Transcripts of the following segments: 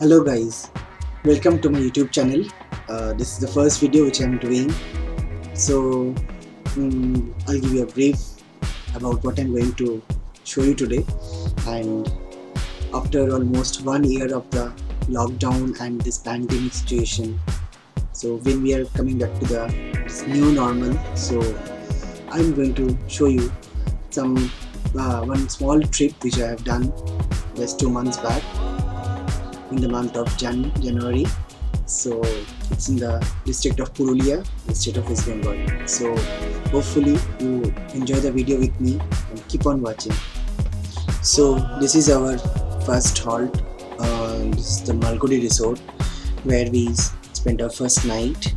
Hello guys, welcome to my YouTube channel. This is the first video which I am doing. So I'll give you a brief about what I'm going to show you today. And after almost 1 year of the lockdown and this pandemic situation, so when we are coming back to this new normal, so I'm going to show you some one small trip which I have done just 2 months back in the month of January. So it's in the district of Purulia, the state of West Bengal. So hopefully you enjoy the video with me and keep on watching. So this is our first halt. This is the Malgudi resort where we spent our first night.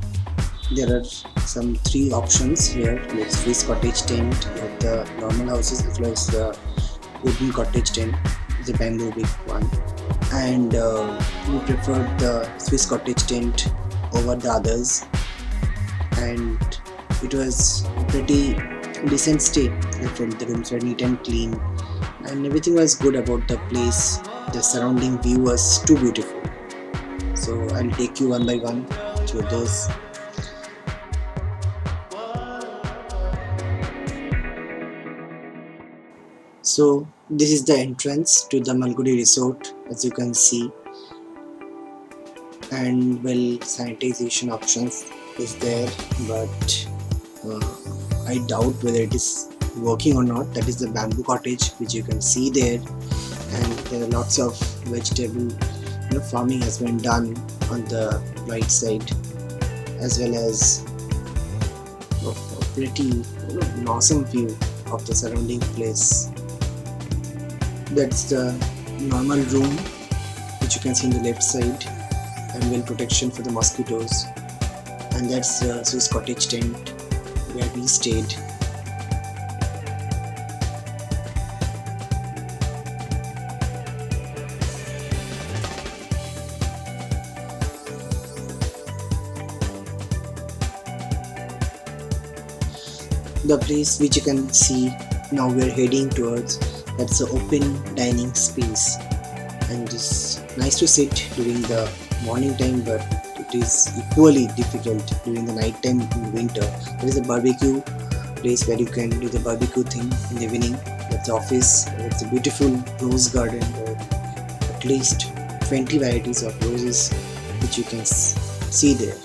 There are some 3 options here, like Swiss cottage tent, like the normal houses, as well as the wooden cottage tent, the bamboo big one. And we preferred the Swiss cottage tent over the others, and it was pretty decent stay. The rooms were neat and clean and everything was good about the place. The surrounding view was too beautiful. So I'll take you one by one through those. So this is the entrance to the Malgudi resort, as you can see, and well, sanitization options is there, but I doubt whether it is working or not. That is the bamboo cottage which you can see there, and there are lots of vegetable farming has been done on the right side, as well as a pretty awesome view of the surrounding place. That's the normal room which you can see in the left side, and well protection for the mosquitoes, and that's the Swiss cottage tent where we stayed. The place which you can see now we're heading towards, that's the open dining space, and it's nice to sit during the morning time, but it is equally difficult during the night time in winter. There is a barbecue place where you can do the barbecue thing in the evening. That's the office. It's a beautiful rose garden, or at least 20 varieties of roses which you can see there.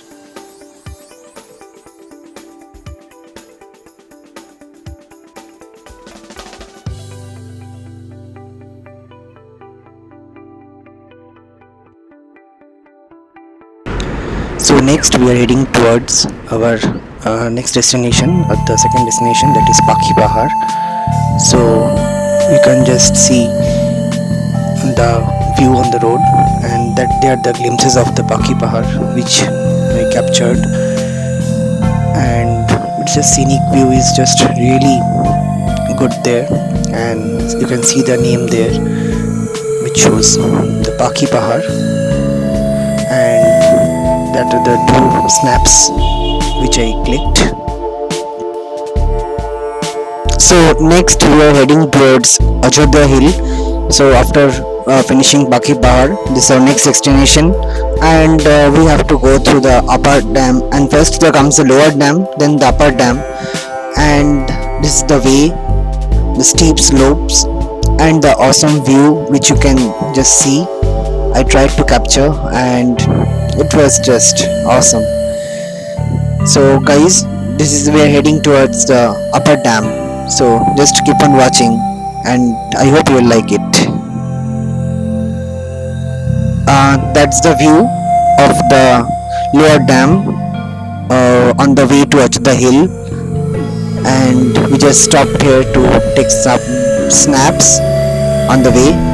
So next we are heading towards our next destination, the second destination, that is Pahar. So you can just see the view on the road, and that they are the glimpses of the Pahar which we captured, and it's just scenic view is just really good there, and you can see the name there which shows the Pahar, and that are the 2 snaps which I clicked. So next we are heading towards Ajodhya hill. So after finishing Pahar, this is our next destination, and we have to go through the upper dam, and first there comes the lower dam, then the upper dam, and this is the way, the steep slopes and the awesome view which you can just see. I tried to capture and it was just awesome. So guys, this is we are heading towards the upper dam, so just keep on watching and I hope you will like it. That's the view of the lower dam on the way to Ajodhya hill, and we just stopped here to take some snaps on the way.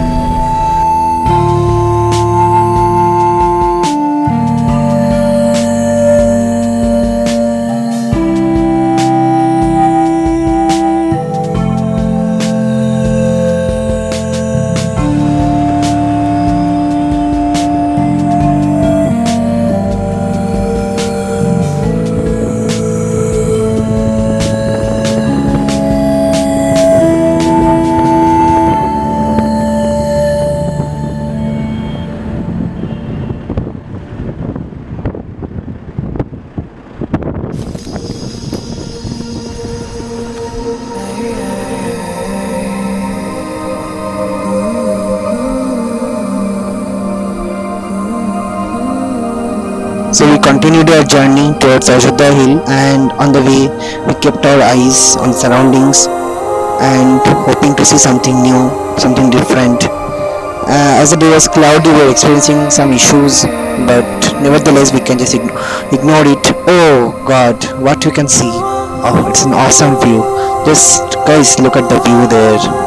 continued our journey towards Ajodhya Hill, and on the way, we kept our eyes on the surroundings and hoping to see something new, something different. As the day was cloudy, we were experiencing some issues, but nevertheless, we can just ignore it. Oh God, what you can see! Oh, it's an awesome view. Just guys, look at the view there.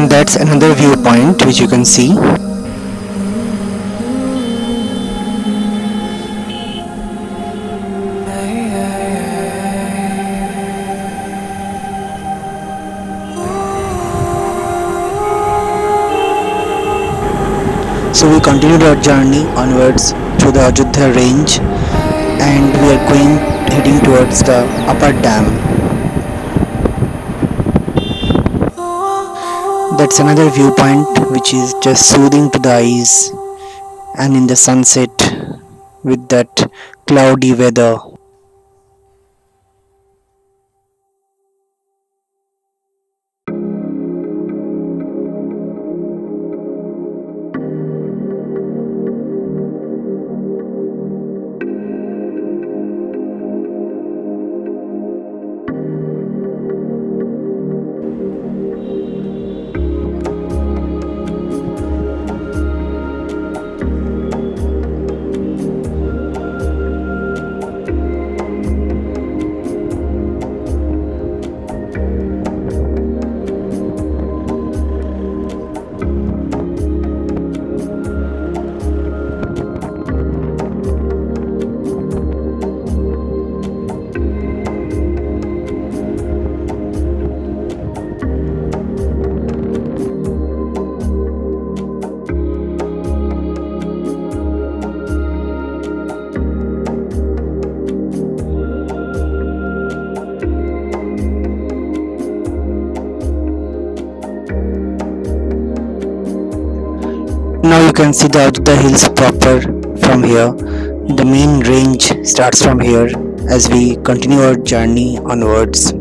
That's another viewpoint which you can see. So we continued our journey onwards through the Ajodhya range, and we are going heading towards the upper dam. That's another viewpoint which is just soothing to the eyes, and in the sunset with that cloudy weather. Now you can see the Ajodhya hills proper from here. The main range starts from here as we continue our journey onwards.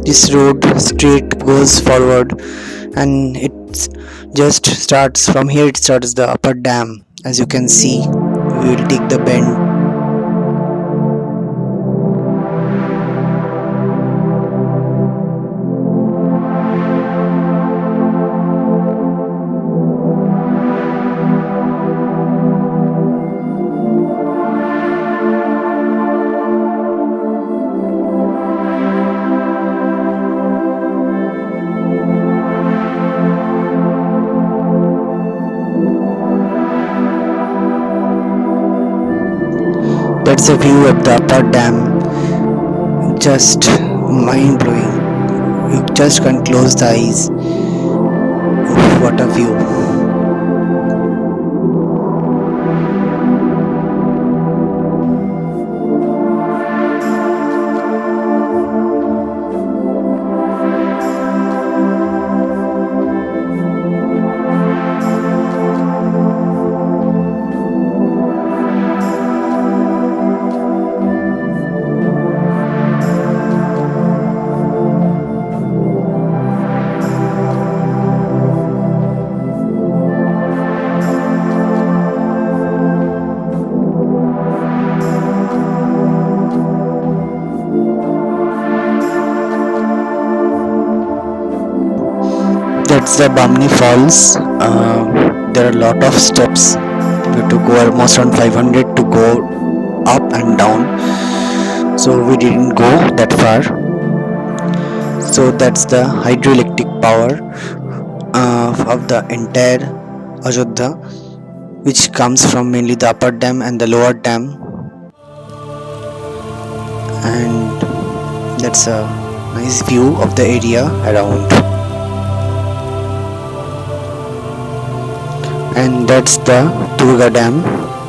This road straight goes forward, and it's just starts from here. It starts the upper dam. As you can see, we will take the bend. That's a view of the upper dam. Just mind blowing. You just can't close the eyes. Oof, what a view. That's the Bamni Falls. There are a lot of steps. We have to go almost around 500 to go up and down. So we didn't go that far. So that's the hydroelectric power of the entire Ajodhya, which comes from mainly the upper dam and the lower dam. And that's a nice view of the area around. And that's the Durga Dam.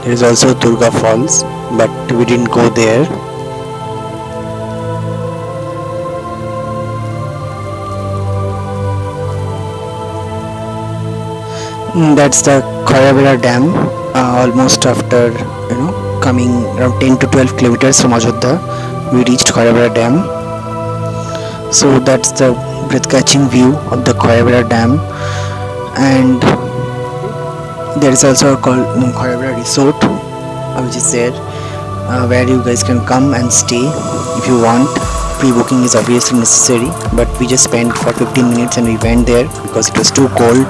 There is also Durga Falls, but we didn't go there. That's the Khayabera Dam. Almost after coming around 10 to 12 kilometers from Ajodhya, we reached Khayabera Dam. So that's the breathtaking view of the Khayabera Dam, and there is also a called Khayabera Resort, which is there, where you guys can come and stay if you want. Pre-booking is obviously necessary, but we just spent for 15 minutes and we went there because it was too cold,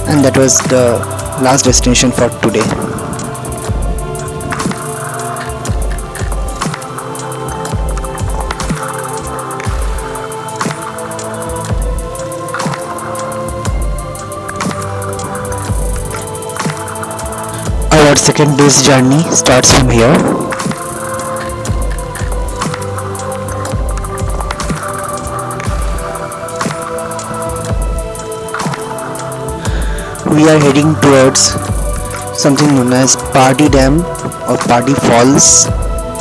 and that was the last destination for today. Our second day's journey starts from here. We are heading towards something known as Party Dam or Party Falls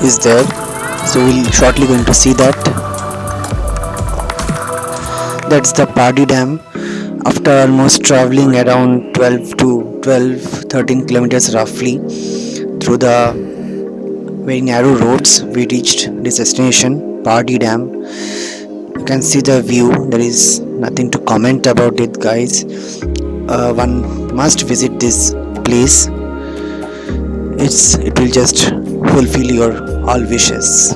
is there. So we'll shortly going to see that. That's the Party Dam. After almost traveling around 13 kilometers roughly through the very narrow roads, we reached this destination, Party Dam. You can see the view. There is nothing to comment about it, guys. One must visit this place. It will just fulfill your all wishes.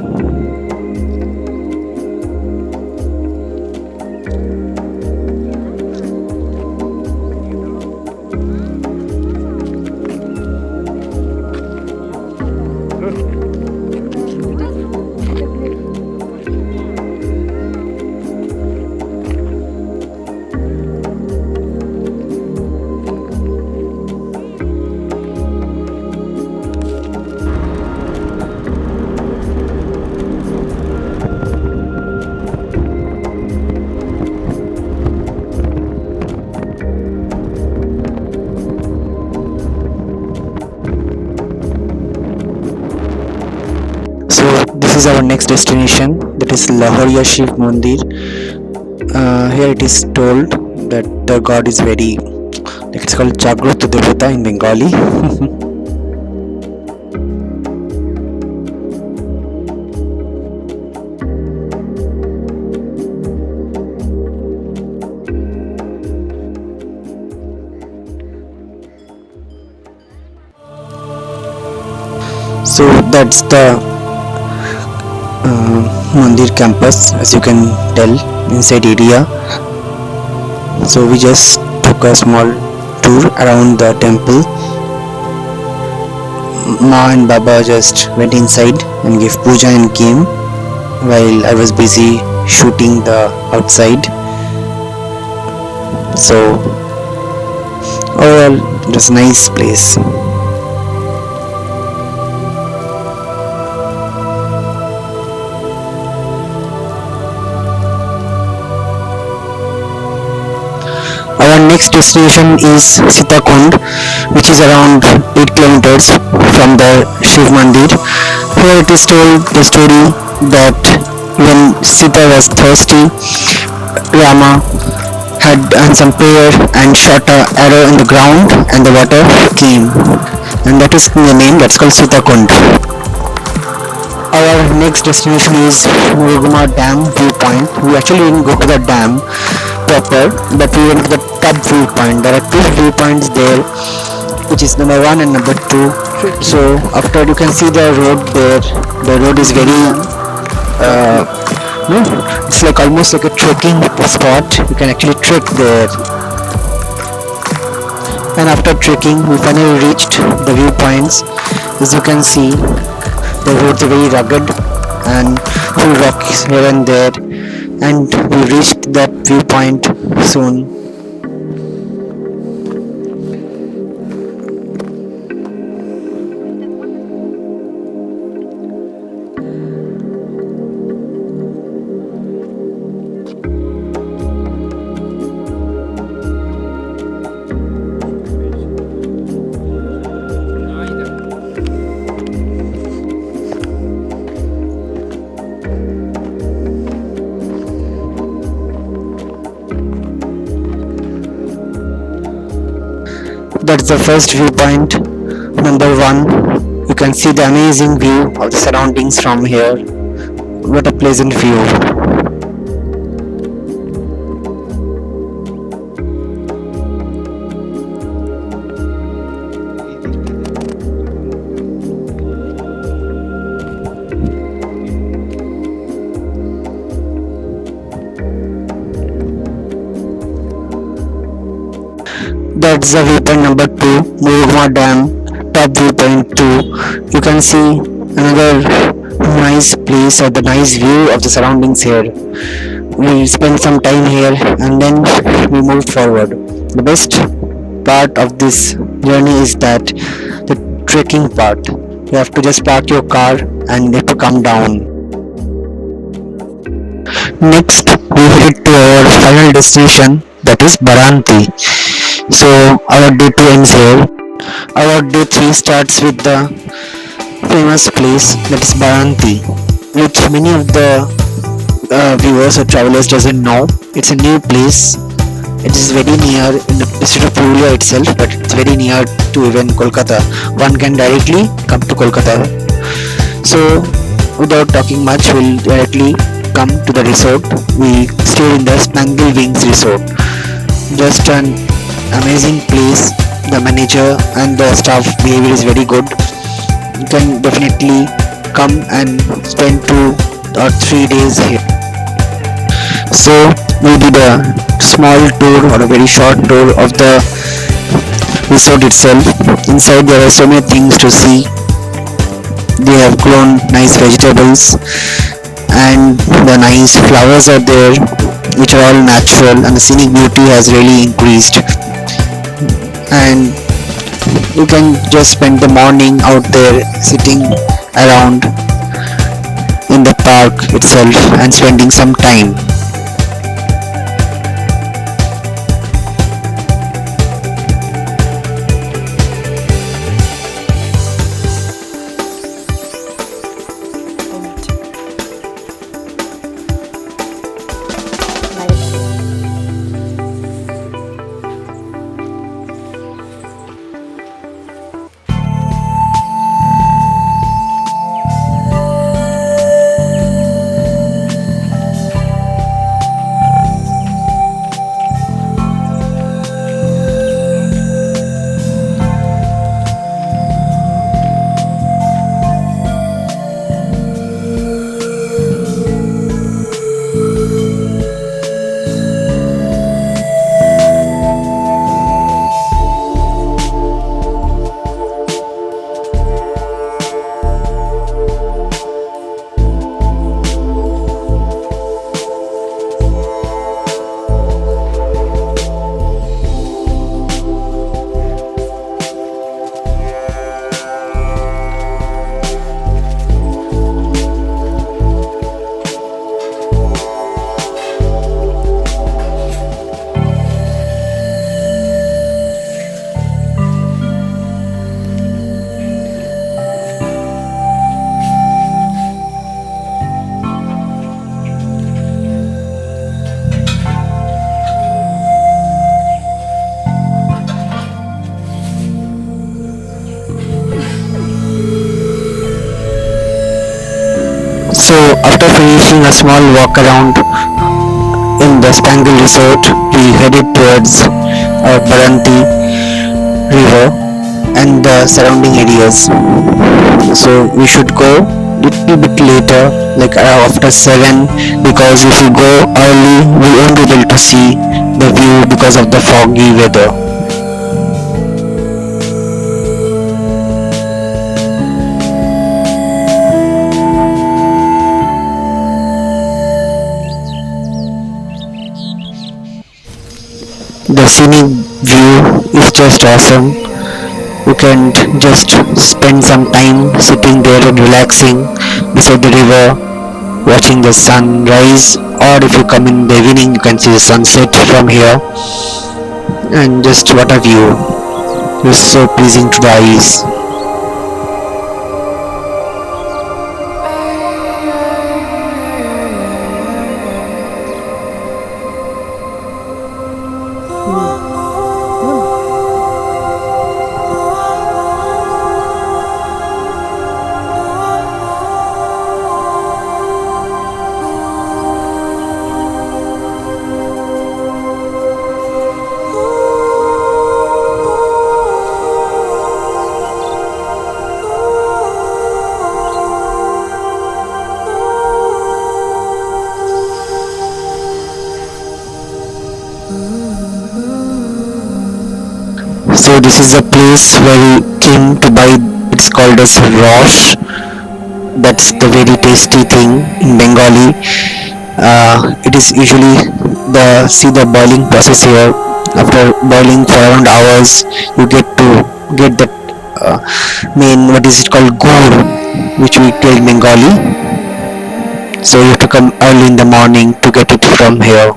So this is our next destination, that is Lahoriya Shiv Mandir. Here it is told that the god is very, like it's called Jagrut Devata in Bengali. So that's the Mandir campus, as you can tell, inside area. So we just took a small tour around the temple. Ma and Baba just went inside and gave puja and came, while I was busy shooting the outside. So overall it was a nice place. Our next destination is Sitakund, which is around 8 kilometers from the Shiv Mandir. Here it is told the story that when Sita was thirsty, Rama had done some prayer and shot an arrow in the ground and the water came. And that is the name, that's called Sitakund. Our next destination is Muruguma Dam viewpoint. We actually didn't go to the dam proper, but we went to the top viewpoint. There are two viewpoints there, which is number 1 and number 2. So after you can see the road there, the road is very it's like almost like a trekking spot. You can actually trek there. And after trekking, we finally reached the viewpoints. As you can see, the roads are very rugged and full rocks here and there, and we reached that viewpoint soon. That's the first viewpoint. Number one, you can see the amazing view of the surroundings from here. What a pleasant view. That's the viewpoint number two, Murugma Dam, top viewpoint two. You can see another nice place or the nice view of the surroundings here. We spend some time here and then we move forward. The best part of this journey is that the trekking part. You have to just park your car and you have to come down. Next, we head to our final destination, that is Baranti. So our day 2 ends here. Our day 3 starts with the famous place, that is Baranti, which many of the viewers or travelers doesn't know. It's a new place. It is very near in the district of Purulia itself, but it's very near to even Kolkata. One can directly come to Kolkata. So without talking much, we'll directly come to the resort. We stay in the Spangle Wings Resort. Just an amazing place. The manager and the staff behavior is very good. You can definitely come and spend 2 or 3 days here. So we did a small tour or a very short tour of the resort itself. Inside there are so many things to see. They have grown nice vegetables and the nice flowers are there, which are all natural, and the scenic beauty has really increased. And you can just spend the morning out there sitting around in the park itself and spending some time. So after finishing a small walk around in the Spangle Resort, we headed towards Baranti river and the surrounding areas. So we should go little bit later, like after 7, because if we go early, we won't be able to see the view because of the foggy weather. The scenic view is just awesome. You can just spend some time sitting there and relaxing beside the river, watching the sun rise, or if you come in the evening, you can see the sunset from here. And just what a view! It's so pleasing to the eyes. So this is a place where we came to buy. It's called as Rosh. That's the very tasty thing in Bengali. It is usually the see the boiling process here. After boiling for around hours, you get that main what is it called gur, which we tell in Bengali. So you have to come early in the morning to get it from here.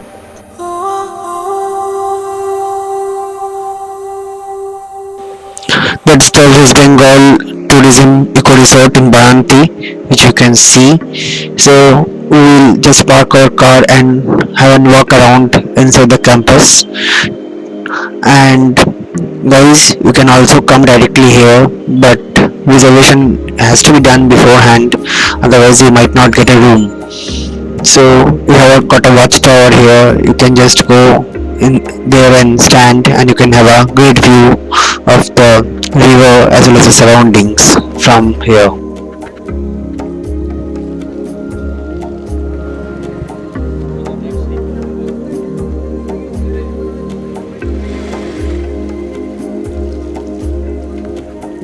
That's the West Bengal Tourism Eco Resort in Baranti, which you can see. So we will just park our car and have a walk around inside the campus. And guys, you can also come directly here, but reservation has to be done beforehand, otherwise you might not get a room. So we have got a watchtower here. You can just go in there and stand, and you can have a great view of the river as well as the surroundings from here.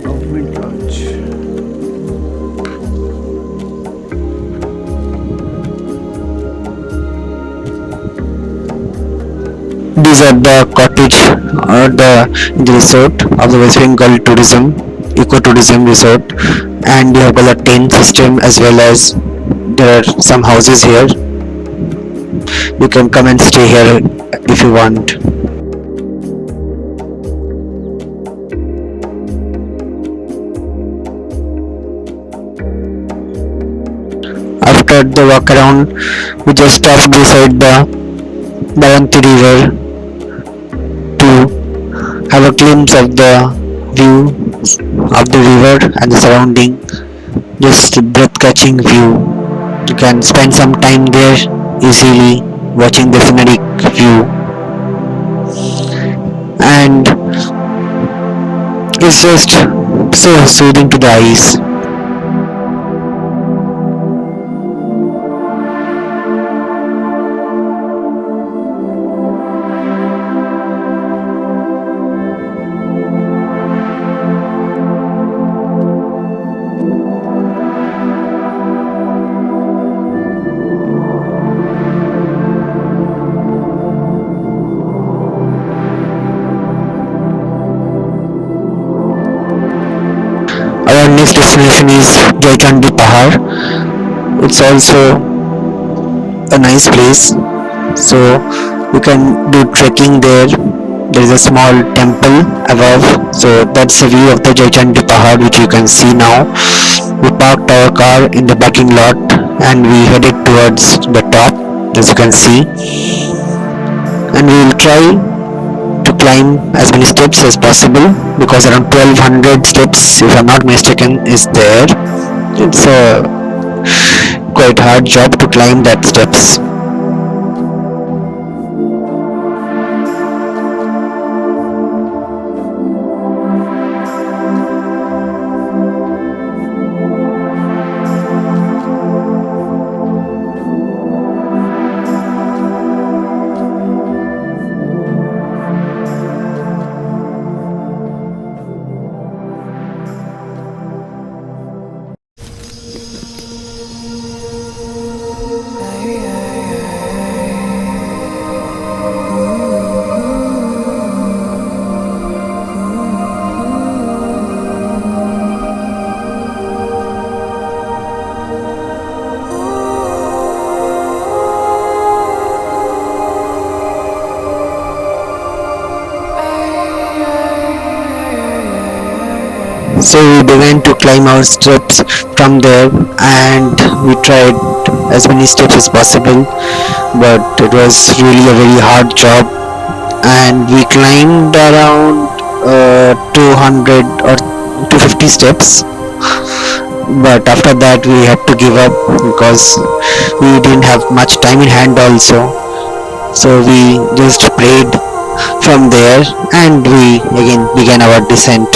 Government Lodge. These are the cottage or the resort of the West Bengal Tourism Ecotourism Resort, and you have got a tent system as well as there are some houses here. You can come and stay here if you want. After the walk around, we just stopped beside the Baranti river to have a glimpse of the view of the river and the surrounding. Just a breath-catching view. You can spend some time there easily watching the scenic view, and it's just so soothing to the eyes. Our next destination is Joychandi Pahar. It's also a nice place. So you can do trekking there. There is a small temple above. So that's the view of the Joychandi Pahar which you can see now. We parked our car in the parking lot and we headed towards the top, as you can see. And we will try to climb as many steps as possible because around 1200 steps, if I'm not mistaken, is there. It's a quite hard job to climb that steps. So we began to climb our steps from there and we tried as many steps as possible, but it was really a very hard job and we climbed around 200 or 250 steps, but after that we had to give up because we didn't have much time in hand also. So we just prayed from there and we again began our descent.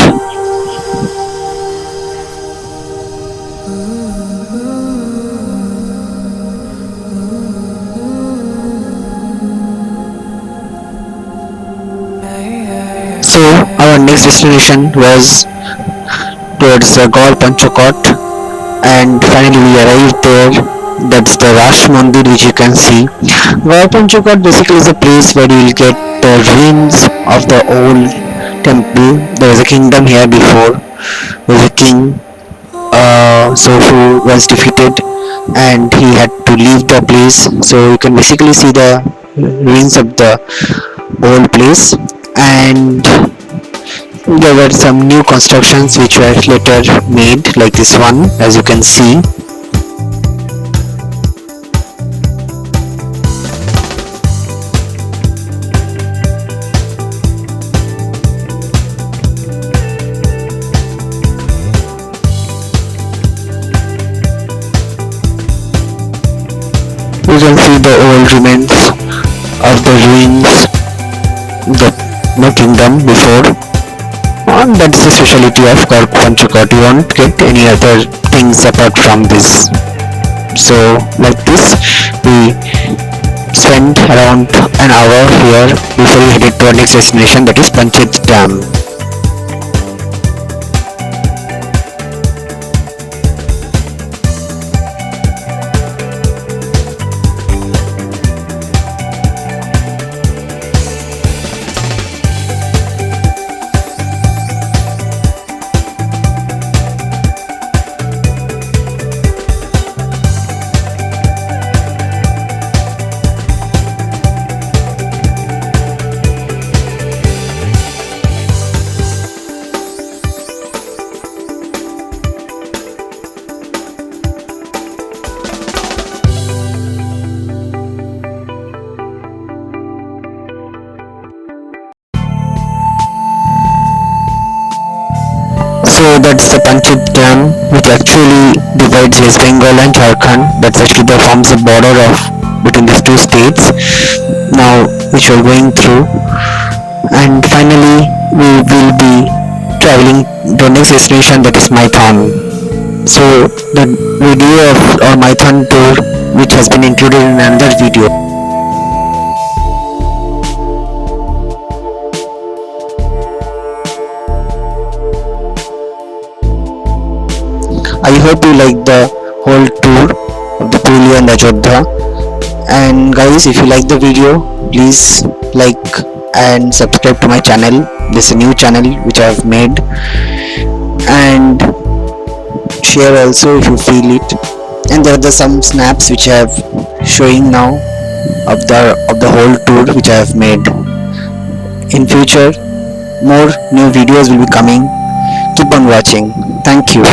So our next destination was towards the Garhpanchokat, and finally we arrived there. That's the Rash Mandir which you can see. Garhpanchokat basically is a place where you will get the ruins of the old temple. There was a kingdom here before. There was a king, so who was defeated, and he had to leave the place. So you can basically see the ruins of the old place, and there were some new constructions which were later made, like this one, as you can see. You can see the old remains of the ruins, the kingdom before. And that's the speciality of Garhpanchokat. You won't get any other things apart from this. So like this, we spent around an hour here before we headed to our next destination, that is Panchayat Dam. So that's the Panchayat Dam, which actually divides West Bengal and Jharkhand. That's actually the forms the border of between these two states. Now, which we're going through, and finally we will be traveling to the next destination, that is Maithon. So the video of our Maithon tour, which has been included in another video. I hope you like the whole tour of the Purulia and Ajodhya. And guys, if you like the video, please like and subscribe to my channel. This is a new channel which I have made, and share also if you feel it. And there are some snaps which I have showing now of the whole tour which I have made. In future, more new videos will be coming. Keep on watching. Thank you.